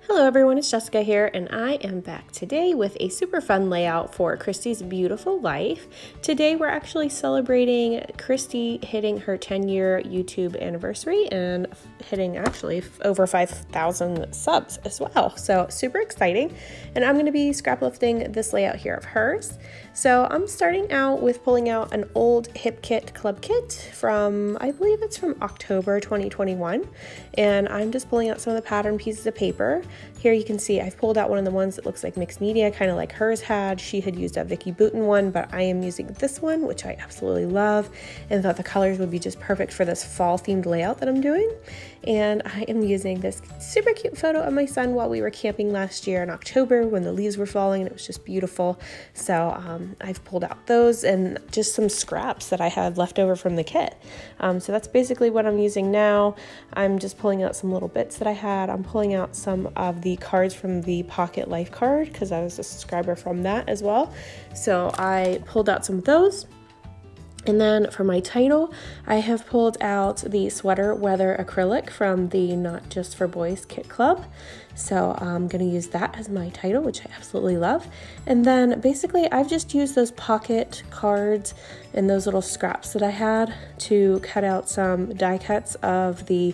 Hello everyone, it's Jessica here, and I am back today with a super fun layout for Christy's beautiful life. Today we're actually celebrating Christy hitting her 10-year YouTube anniversary and hitting actually over 5,000 subs as well. So super exciting, and I'm going to be scraplifting this layout here of hers. So I'm starting out with pulling out an old Hip Kit Club kit from, I believe it's from October 2021, and I'm just pulling out some of the pattern pieces of paper. Here you can see I've pulled out one of the ones that looks like mixed media, kind of like hers had. She had used a Vicky Boutin one, but I am using this one, which I absolutely love, and thought the colors would be just perfect for this fall themed layout that I'm doing. And I am using this super cute photo of my son while we were camping last year in October when the leaves were falling, and it was just beautiful. So I've pulled out those and just some scraps that I had left over from the kit. So that's basically what I'm using now. I'm just pulling out some little bits that I had. I'm pulling out some of the cards from the Pocket Life card because I was a subscriber from that as well. So I pulled out some of those. And then for my title, I have pulled out the Sweater Weather acrylic from the Not Just for Boys Kit Club. So I'm going to use that as my title, which I absolutely love. And then basically I've just used those pocket cards and those little scraps that I had to cut out some die cuts of the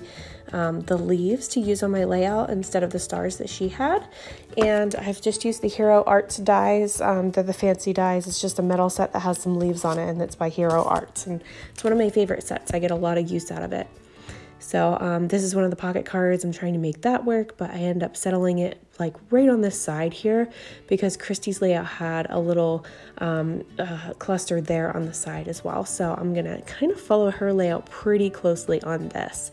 leaves to use on my layout instead of the stars that she had. And I've just used the Hero Arts dies. They're the fancy dies. It's just a metal set that has some leaves on it, and it's by Hero Arts, and it's one of my favorite sets. I get a lot of use out of it. So this is one of the pocket cards. I'm trying to make that work, but I end up settling it like right on this side here because Christy's layout had a little cluster there on the side as well. So I'm gonna kind of follow her layout pretty closely on this.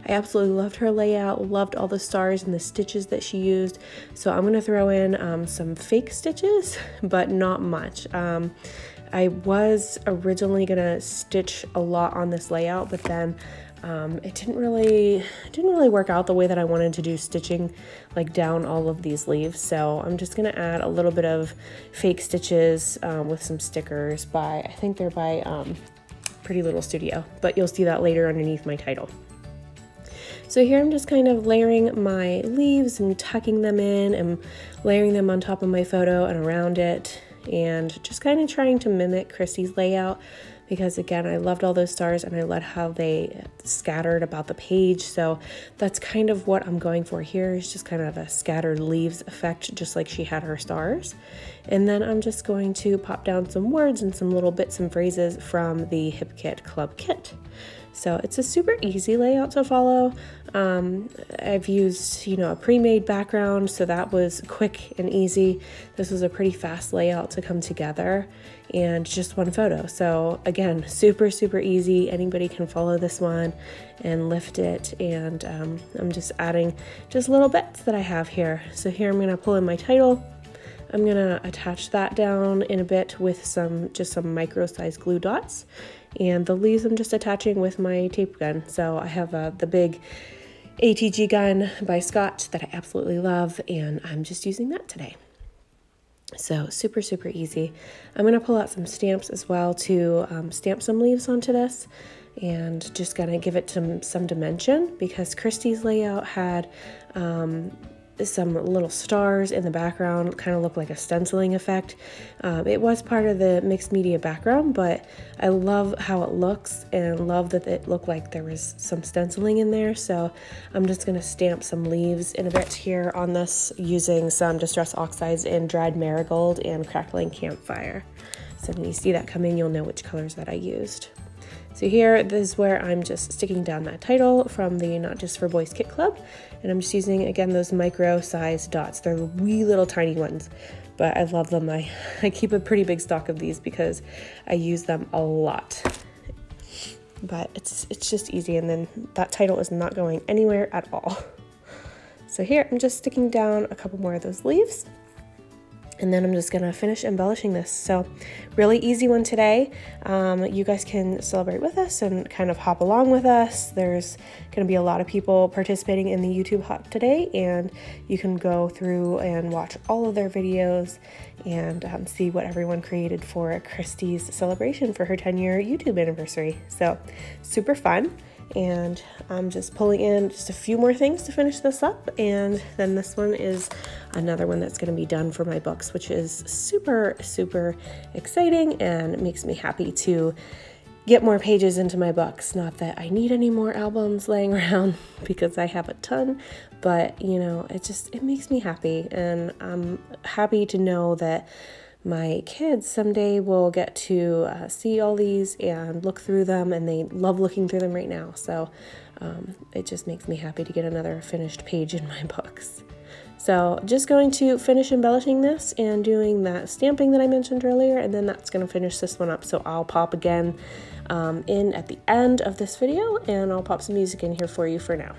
I absolutely loved her layout, loved all the stars and the stitches that she used. So I'm gonna throw in some fake stitches, but not much. I was originally gonna stitch a lot on this layout, but then it didn't really work out the way that I wanted to do stitching like down all of these leaves. So I'm just gonna add a little bit of fake stitches with some stickers by, I think they're by Pretty Little Studio, but you'll see that later underneath my title. So here I'm just kind of layering my leaves and tucking them in and layering them on top of my photo and around it, and just kind of trying to mimic Christy's layout because again, I loved all those stars and I loved how they scattered about the page. So that's kind of what I'm going for here, is just kind of a scattered leaves effect, just like she had her stars. And then I'm just going to pop down some words and some little bits and phrases from the Hip Kit Club kit. So it's a super easy layout to follow. I've used, a pre-made background, so that was quick and easy. This was a pretty fast layout to come together, and just one photo. So again, super, super easy. Anybody can follow this one and lift it. And I'm just adding just little bits that I have here. So here I'm gonna pull in my title. I'm gonna attach that down in a bit with some micro-sized glue dots. And the leaves I'm just attaching with my tape gun. So I have the big ATG gun by Scott that I absolutely love, and I'm just using that today. So super, super easy. I'm gonna pull out some stamps as well to stamp some leaves onto this, and just gonna give it some dimension because Christy's layout had some little stars in the background, kind of look like a stenciling effect. It was part of the mixed media background, but I love how it looks and love that it looked like there was some stenciling in there. So I'm just going to stamp some leaves in a bit here on this using some Distress Oxides and dried marigold and crackling campfire. So when you see that coming, you'll know which colors that I used. So here, this is where I'm just sticking down that title from the Not Just for Boys Kit Club. And I'm just using, again, those micro-sized dots. They're wee little tiny ones, but I love them. I keep a pretty big stock of these because I use them a lot. But it's just easy, and then that title is not going anywhere at all. So here, I'm just sticking down a couple more of those leaves. And then I'm just gonna finish embellishing this. So really easy one today. You guys can celebrate with us and kind of hop along with us. There's gonna be a lot of people participating in the YouTube hop today, and you can go through and watch all of their videos and see what everyone created for Christy's celebration for her 10-year YouTube anniversary. So super fun. and I'm just pulling in just a few more things to finish this up, and then this one is another one that's going to be done for my books, which is super, super exciting and it makes me happy to get more pages into my books. Not that I need any more albums laying around because I have a ton, but you know, it makes me happy, and I'm happy to know that my kids someday will get to see all these and look through them, and they love looking through them right now. So it just makes me happy to get another finished page in my books. So just going to finish embellishing this and doing that stamping that I mentioned earlier, and then that's going to finish this one up. So I'll pop again in at the end of this video, and I'll pop some music in here for you for now.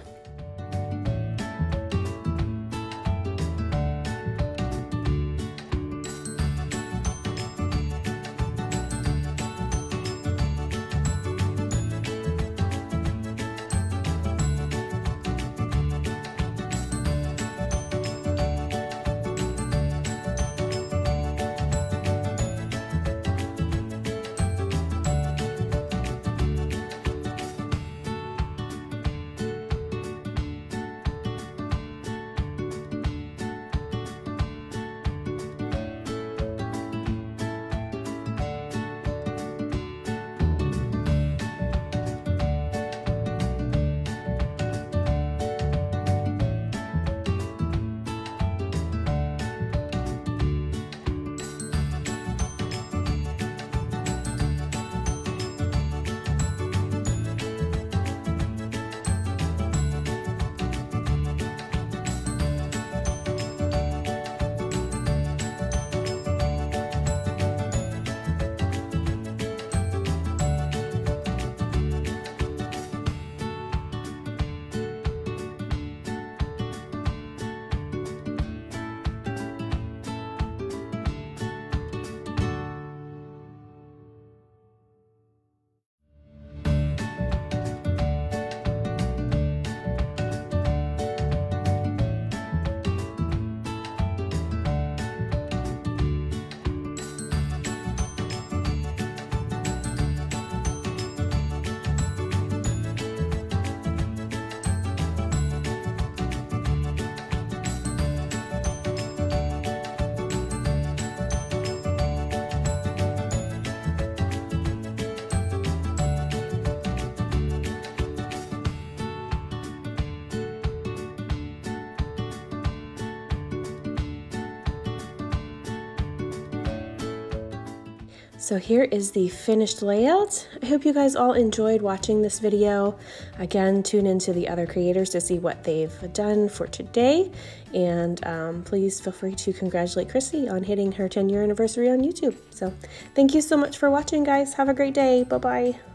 So here is the finished layout. I hope you guys all enjoyed watching this video. Again, tune into the other creators to see what they've done for today. And please feel free to congratulate Christy on hitting her 10-year anniversary on YouTube. So thank you so much for watching, guys. Have a great day. Bye-bye.